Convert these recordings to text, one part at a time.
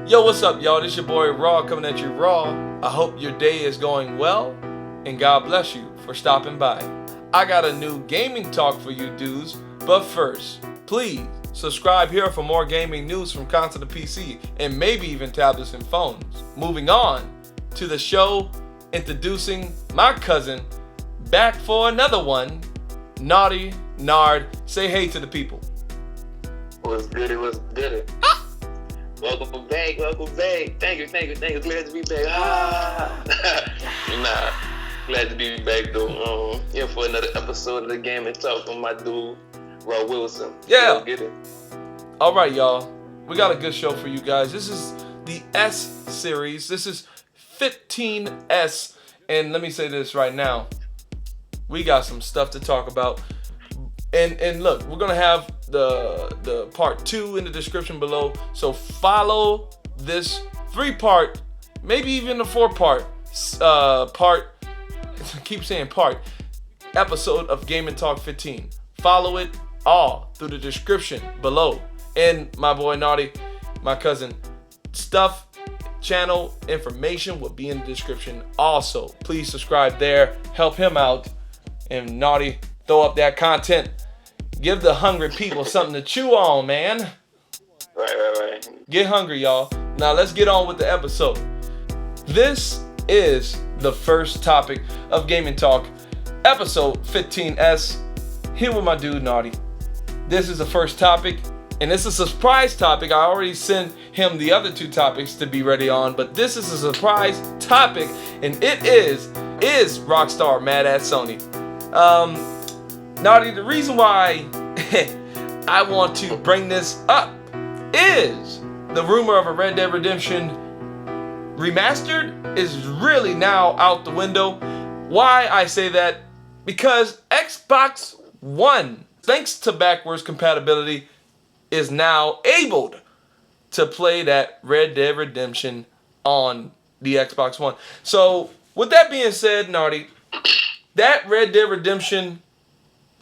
Yo, what's up, y'all? This your boy Raw coming at you raw. I hope your day is going well, and God bless you for stopping by. I got a new gaming talk for you dudes, but first, please subscribe here for more gaming news from console to PC, and maybe even tablets and phones. Moving on to the show, introducing my cousin, back for another one, NarDy Nard. Say hey to the people. What's good? What's good? Welcome back. Thank you. Glad to be back. Glad to be back though. Here for another episode of the Gamin Talk with my dude, Raw Wilson. Yeah. Get it. All right, y'all. We got a good show for you guys. This is the S series. This is 15S. And let me say this right now. We got some stuff to talk about. And look, we're going to have the part 2 in the description below. So follow this 3-part, maybe even a 4-part episode of Gamin Talk 15. Follow it all through the description below. And my boy NarDy, my cousin, stuff, channel information will be in the description also. Please subscribe there, help him out, and NarDy, throw up that content. Give the hungry people something to chew on, man. Right. Get hungry, y'all. Now let's get on with the episode. This is the first topic of Gaming Talk, episode 15S. Here with my dude NarDy. This is the first topic, and it's a surprise topic. I already sent him the other 2 topics to be ready on, but this is a surprise topic, and it is Rockstar mad at Sony? NarDy, the reason why I want to bring this up is the rumor of a Red Dead Redemption Remastered is really now out the window. Why I say that? Because Xbox One, thanks to backwards compatibility, is now able to play that Red Dead Redemption on the Xbox One. So, with that being said, NarDy, that Red Dead Redemption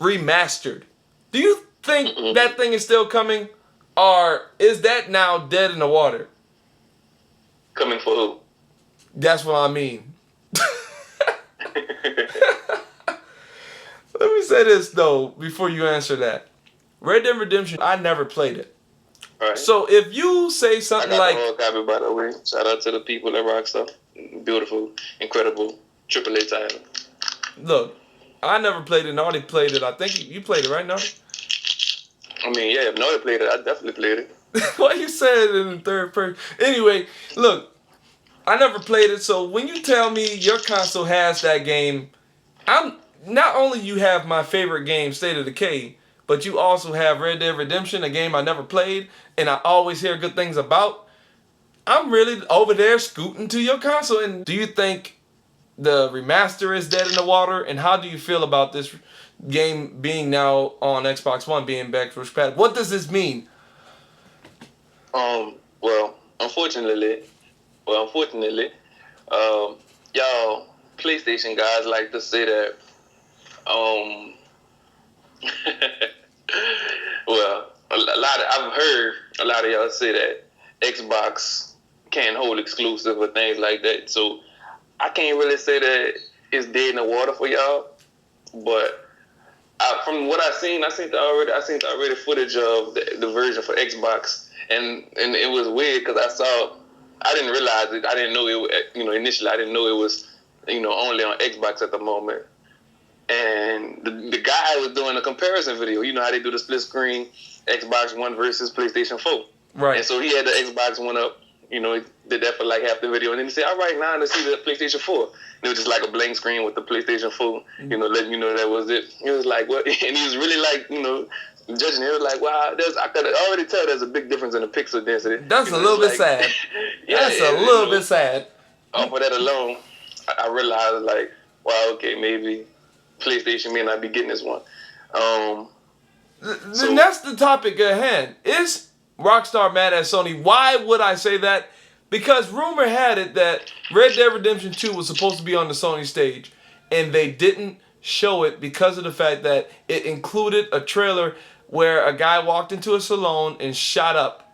Remastered, do you think that thing is still coming, or is that now dead in the water? Coming for who? That's what I mean. Let me say this though before you answer that. Red Dead Redemption, I never played it. Right. So if you say something I got like, the whole copy, by the way. Shout out to the people at Rockstar. Beautiful, incredible, AAA title. look, I never played it. NarDy played it. I think you played it, right, NarDy? I mean, yeah, if nobody played it, I definitely played it. Why you said it in the third person? Anyway, look, I never played it. So when you tell me your console has that game, I'm not only you have my favorite game, State of Decay, but you also have Red Dead Redemption, a game I never played, and I always hear good things about. I'm really over there scooting to your console. And do you think the remaster is dead in the water? And how do you feel about this game being now on Xbox One, being backwards compatible? What does this mean? Well, unfortunately, y'all PlayStation guys like to say that, well, I've heard a lot of y'all say that Xbox can't hold exclusive or things like that. So I can't really say that it's dead in the water for y'all, but from what I seen already footage of the version for Xbox, and it was weird because I didn't realize it. I didn't know it. Initially I didn't know it was only on Xbox at the moment. And the guy was doing a comparison video. You know how they do the split screen Xbox One versus PlayStation 4. Right. And so he had the Xbox One up. He did that for like half the video, and then he said, "All right, now let's see the PlayStation 4." And it was just like a blank screen with the PlayStation 4, letting you know that was it. He was like, "What?" And he was really like, judging. He was like, "Wow, I could already tell there's a big difference in the pixel density." That's a little bit sad. Yeah, that's a little bit sad. For that alone, I realized like, wow, okay, maybe PlayStation may not be getting this one. Then that's the topic at hand. Is Rockstar mad at Sony? Why would I say that? Because rumor had it that Red Dead Redemption 2 was supposed to be on the Sony stage, and they didn't show it because of the fact that it included a trailer where a guy walked into a salon and shot up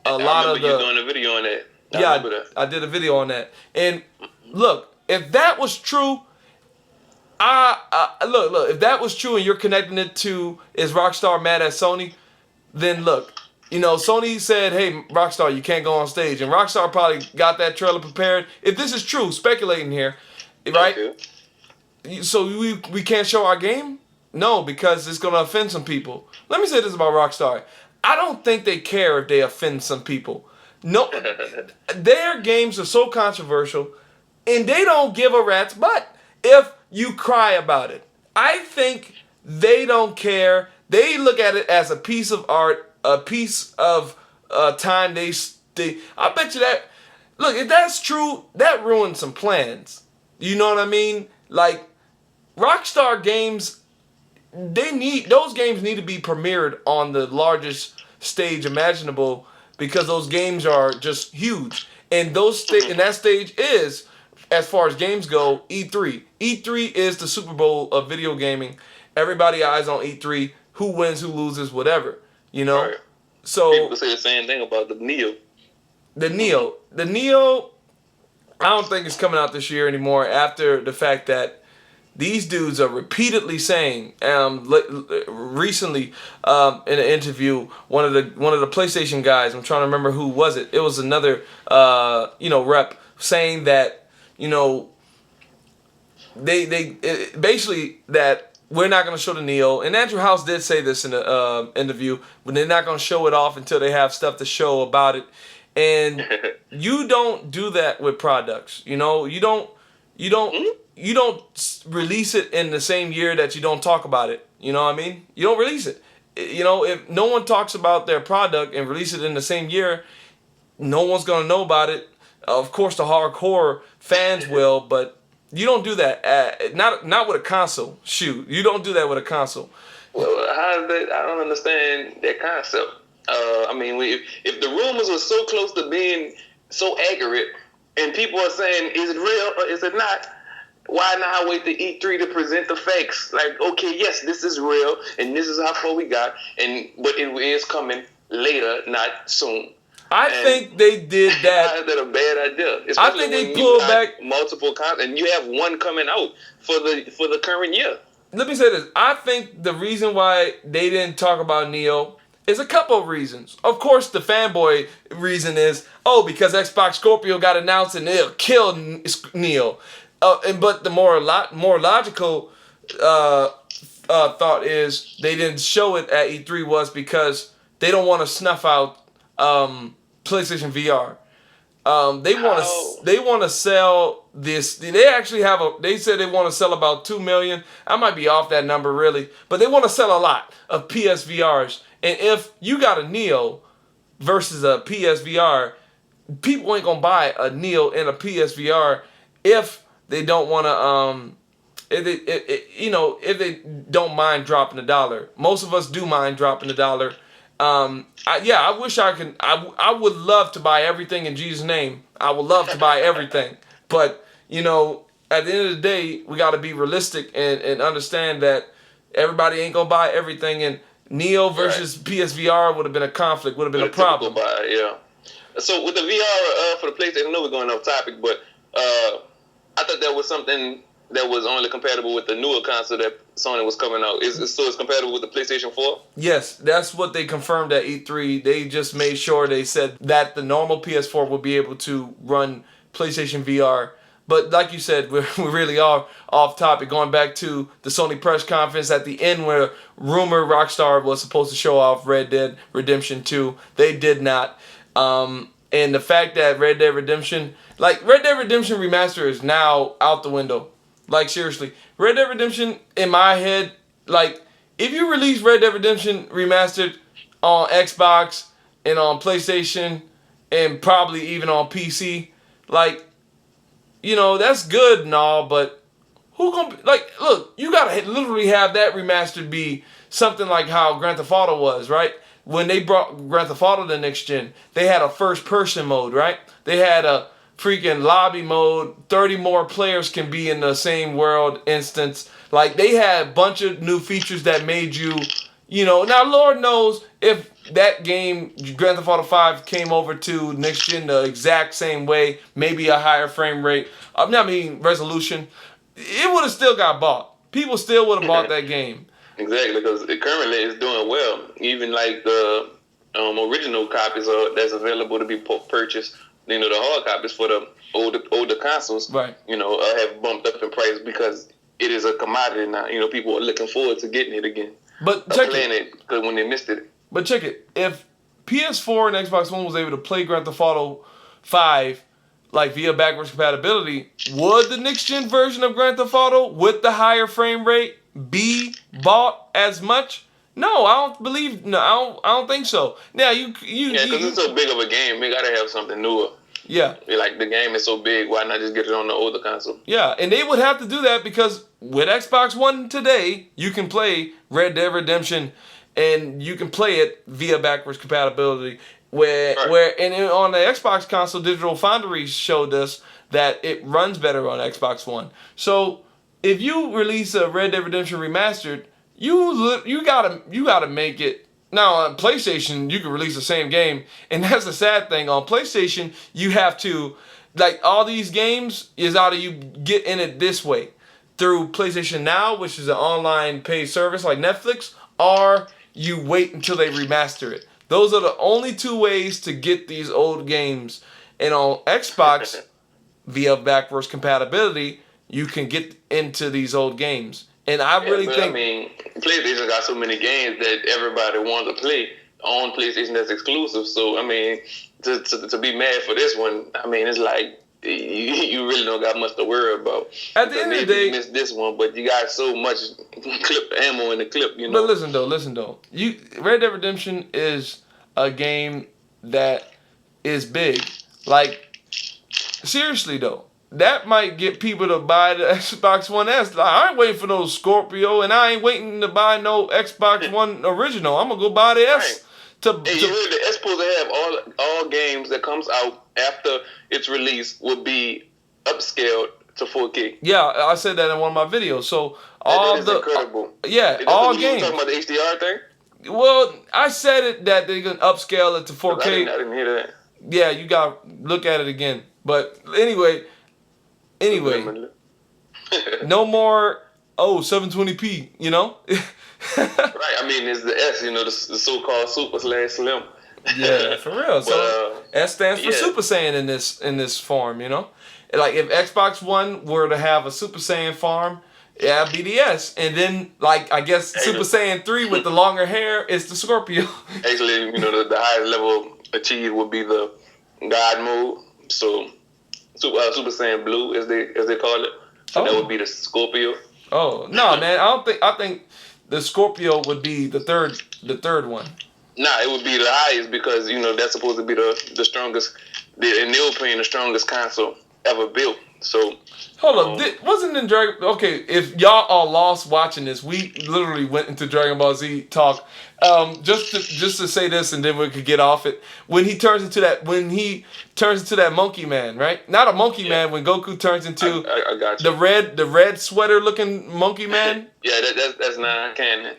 a I lot remember of you the doing a video on that. yeah, I did a video on that. And look, if that was true, look, if that was true and you're connecting it to is Rockstar mad at Sony, then look, Sony said, hey, Rockstar, you can't go on stage. And Rockstar probably got that trailer prepared. If this is true, speculating here, right? Okay. So we can't show our game? No, because it's going to offend some people. Let me say this about Rockstar. I don't think they care if they offend some people. No, their games are so controversial, and they don't give a rat's butt if you cry about it. I think they don't care. They look at it as a piece of art, a piece of time. I bet you that. Look, if that's true, that ruins some plans. You know what I mean? Like Rockstar games, those games need to be premiered on the largest stage imaginable because those games are just huge. And and that stage is, as far as games go, E3. E3 is the Super Bowl of video gaming. Everybody eyes on E3. Who wins, who loses, whatever. Right. So people say the same thing about the Neo. The Neo, I don't think it's coming out this year anymore. After the fact that these dudes are repeatedly saying, recently in an interview, one of the PlayStation guys, I'm trying to remember who was it. It was another rep saying that basically that we're not going to show the Neo. And Andrew House did say this in the interview, but they're not going to show it off until they have stuff to show about it. And you don't do that with products. You don't release it in the same year that you don't talk about it. You know what I mean? You don't release it. If no one talks about their product and release it in the same year, no one's going to know about it. Of course, the hardcore fans will, but you don't do that. Not with a console. Shoot, you don't do that with a console. Well, how is that? I don't understand that concept. I mean, if the rumors were so close to being so accurate, and people are saying, is it real or is it not? Why not wait to E3 to present the facts? Like, okay, yes, this is real, and this is how far we got, but it is coming later, not soon. I think they did that. How is that a bad idea? Especially I think they pulled back multiple content, and you have one coming out for the current year. Let me say this. I think the reason why they didn't talk about Neo is a couple of reasons. Of course, the fanboy reason is, because Xbox Scorpio got announced and it'll kill Neo. But the more logical thought is they didn't show it at E3 was because they don't want to snuff out PlayStation VR. They want to sell this. They actually they said they want to sell about 2 million. I might be off that number really, but they want to sell a lot of PSVRs. And if you got a Neo versus a PSVR, people ain't gonna buy a Neo and a PSVR if they don't want to. If they don't mind dropping $1. Most of us do mind dropping $1. I wish I could. I would love to buy everything in Jesus' name. I would love to buy everything, but at the end of the day, we got to be realistic and understand that everybody ain't gonna buy everything. And Neo versus PSVR would have been a conflict. Would have been a problem. Yeah. So with the VR for the PlayStation, I know we're going off topic, but I thought that was something that was only compatible with the newer console that Sony was coming out. It's compatible with the PlayStation 4? Yes, that's what they confirmed at E3. They just made sure they said that the normal PS4 will be able to run PlayStation VR. But like you said, we're really off topic. Going back to the Sony press conference at the end where rumored Rockstar was supposed to show off Red Dead Redemption 2. They did not. And the fact that Red Dead Redemption Remastered is now out the window. Like, seriously. Red Dead Redemption, in my head, like, if you release Red Dead Redemption Remastered on Xbox and on PlayStation and probably even on PC, like, that's good and all, but who gonna look, you gotta literally have that remastered be something like how Grand Theft Auto was, right? When they brought Grand Theft Auto to the next gen, they had a first person mode, right? They had a freaking lobby mode, 30 more players can be in the same world instance. Like, they had a bunch of new features that made you Now Lord knows if that game, Grand Theft Auto 5, came over to next gen the exact same way, maybe a higher frame rate, resolution, it would have still got bought. People still would have bought that game. Exactly, because it currently is doing well. Even like the original copies that's available to be purchased. The hard copies for the older consoles, right? Have bumped up in price because it is a commodity now. People are looking forward to getting it again. But check it because when they missed it. But check it. If PS4 and Xbox One was able to play Grand Theft Auto 5 like via backwards compatibility, would the next gen version of Grand Theft Auto with the higher frame rate be bought as much? No, I don't believe. No, I don't think so. Now because it's so big of a game, we gotta have something newer. Yeah, like the game is so big, why not just get it on the older console? Yeah, and they would have to do that because with Xbox One today, you can play Red Dead Redemption, and you can play it via backwards compatibility. On the Xbox console, Digital Foundry showed us that it runs better on Xbox One. So if you release a Red Dead Redemption Remastered, you gotta make it. Now on PlayStation, you can release the same game, and that's the sad thing. On PlayStation, you have to, like, all these games is either you get in it this way through PlayStation Now, which is an online paid service like Netflix, or you wait until they remaster it. Those are the only two ways to get these old games. And on Xbox, via backwards compatibility, you can get into these old games. And I really think... PlayStation got so many games that everybody wants to play on PlayStation that's exclusive. So, to be mad for this one, it's like you really don't got much to worry about. At the end of the day... You missed this one, but you got so much ammo in the clip, But listen though. Red Dead Redemption is a game that is big. Like, seriously though. That might get people to buy the Xbox One S. Like, I ain't waiting for no Scorpio, and I ain't waiting to buy no Xbox One original. I'm gonna go buy the S. You heard the S supposed to have all games that comes out after its release will be upscaled to 4K. Yeah, I said that in one of my videos. So that is incredible. All games. You talking about the HDR thing? Well, I said it that they're gonna upscale it to 4K. I didn't hear that. Yeah, you gotta look at it again. But anyway, no more 720p, Right, it's the S, the so-called super/slim. Yeah, for real. So S stands for Super Saiyan in this form, Like if Xbox One were to have a Super Saiyan farm, it'd be the S. And then, like, I guess Super Saiyan 3 with the longer hair is the Scorpio. Actually, the highest level achieved would be the God mode. So Super Saiyan Blue, as they call it. So that would be the Scorpio. Oh no, man! I think the Scorpio would be the third one. Nah, it would be the highest because that's supposed to be the strongest. In their opinion, the strongest console ever built. So hold up, wasn't in Dragon? Okay, if y'all are lost watching this, we literally went into Dragon Ball Z talk. Just to say this, and then we could get off it. When he turns into that monkey man, right? Not a monkey man. When Goku turns into I got you. the red sweater looking monkey man. Yeah, that's not canon.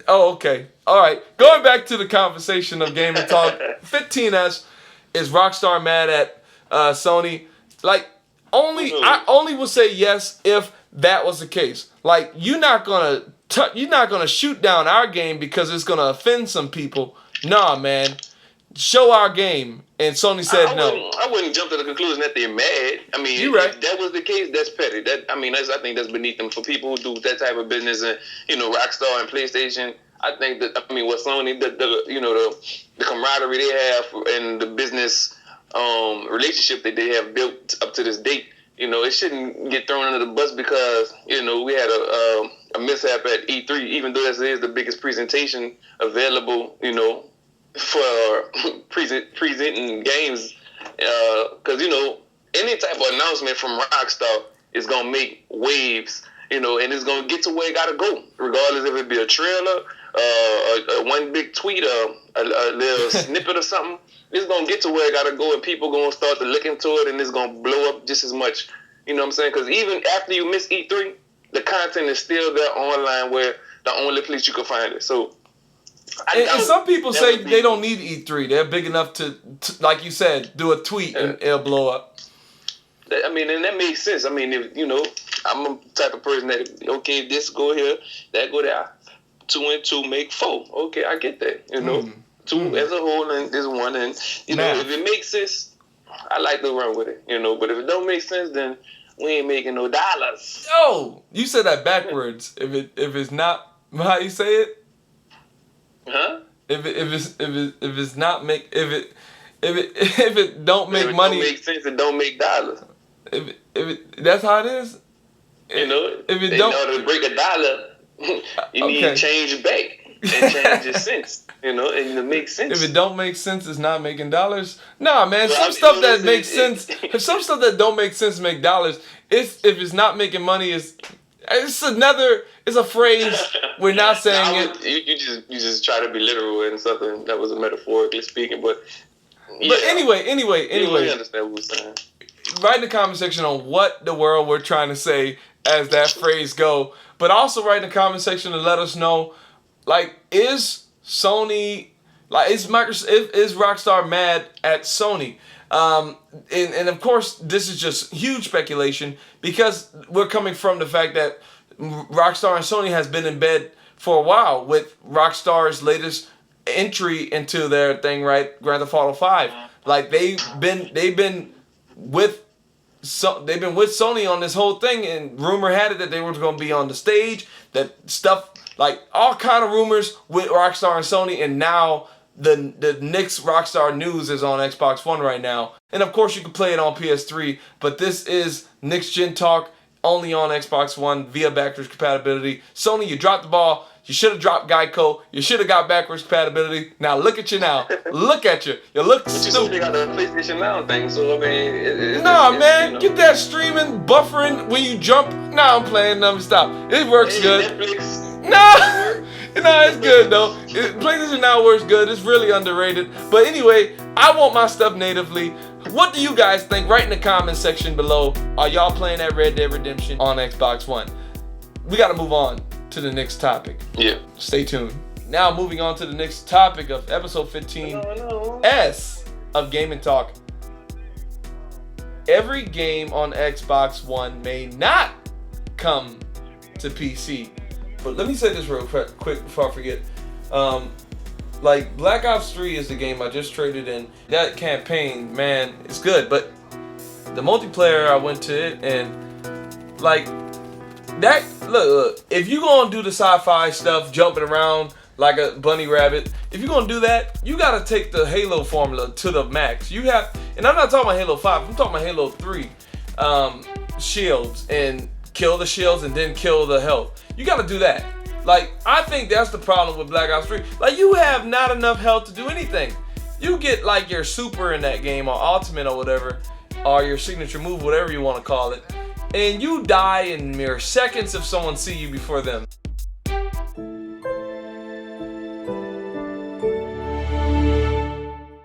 Oh, okay. All right. Going back to the conversation of Gamin Talk, 15S is Rockstar mad at Sony? Like, I only would say yes if that was the case. Like, you're not gonna shoot down our game because it's gonna offend some people. Nah, man. Show our game. And Sony said no. I wouldn't jump to the conclusion that they're mad. You're right. If that was the case, that's petty. I think that's beneath them. For people who do that type of business and Rockstar and PlayStation, I think that what Sony, the camaraderie they have and the business relationship that they have built up to this date, it shouldn't get thrown under the bus because we had a mishap at E3, even though this is the biggest presentation available, for presenting games, because any type of announcement from Rockstar is gonna make waves, and it's gonna get to where it gotta go, regardless if it be a trailer, a one big tweet, a little snippet or something. It's gonna get to where it gotta go, and people gonna start to look into it, and it's gonna blow up just as much. You know what I'm saying? Because even after you miss E3, the content is still there online where the only place you can find it. So, and some people say they don't need E3. They're big enough to, like you said, do a tweet and it'll blow up. I mean, and that makes sense. I mean, if I'm a type of person that, okay, this go here, that go there. 2 and 2 make 4. Okay, I get that. 2 as a whole and this one, and if it makes sense, I like to run with it. But if it don't make sense, then we ain't making no dollars. Oh, you said that backwards. If it's not, how you say it? Huh? If it don't make money, if it don't make sense, it don't make dollars. That's how it is. If it don't, in order to break a dollar, you need to change back and change your sense. And it makes sense. If it don't make sense, it's not making dollars. Nah, man. Some stuff that makes sense. Some stuff that don't make sense make dollars. If it's not making money, it's a phrase. We're not saying it. You just try to be literal in something that was metaphorically speaking, but. Yeah. But anyway. I understand what we're saying. Write in the comment section on what the world we're trying to say as that phrase go. But also write in the comment section to let us know, like, is Sony, like, is Rockstar mad at Sony? And of course, this is just huge speculation because we're coming from the fact that Rockstar and Sony has been in bed for a while with Rockstar's latest entry into their thing, right? Grand Theft Auto 5. Like, they've been with Sony on this whole thing, and rumor had it that they were going to be on the stage, that stuff, like all kind of rumors with Rockstar and Sony, and now the Knicks Rockstar news is on Xbox One right now. And of course you can play it on PS3, but this is Knicks Gen Talk only on Xbox One via backwards compatibility. Sony, you dropped the ball. You should have dropped Geico. You should have got backwards compatibility. Now look at you now. Look at you. You look stupid. You got the PlayStation Now thing, so I mean... man. Get that streaming, buffering when you jump. Nah, I'm playing. Let me stop. It works good. Netflix. No, it's good though. PlayStation Now works good. It's really underrated. But anyway, I want my stuff natively. What do you guys think? Write in the comment section below. Are y'all playing that Red Dead Redemption on Xbox One? We got to move on to the next topic. Yeah. Stay tuned. Now moving on to the next topic of episode 15 S of Gamin Talk. Every game on Xbox One may not come to PC. But let me say this real quick before I forget. Like, Black Ops 3 is the game I just traded in. That campaign, man, it's good. But the multiplayer, I went to it and, like, that, look, if you're going to do the sci-fi stuff, jumping around like a bunny rabbit, if you're going to do that, you got to take the Halo formula to the max. You have, and I'm not talking about Halo 5, I'm talking about Halo 3. Shields, and kill the shields and then kill the health. You got to do that. Like, I think that's the problem with Black Ops 3. Like, you have not enough health to do anything. You get, like, your super in that game, or ultimate or whatever, or your signature move, whatever you want to call it, and you die in mere seconds if someone see you before them.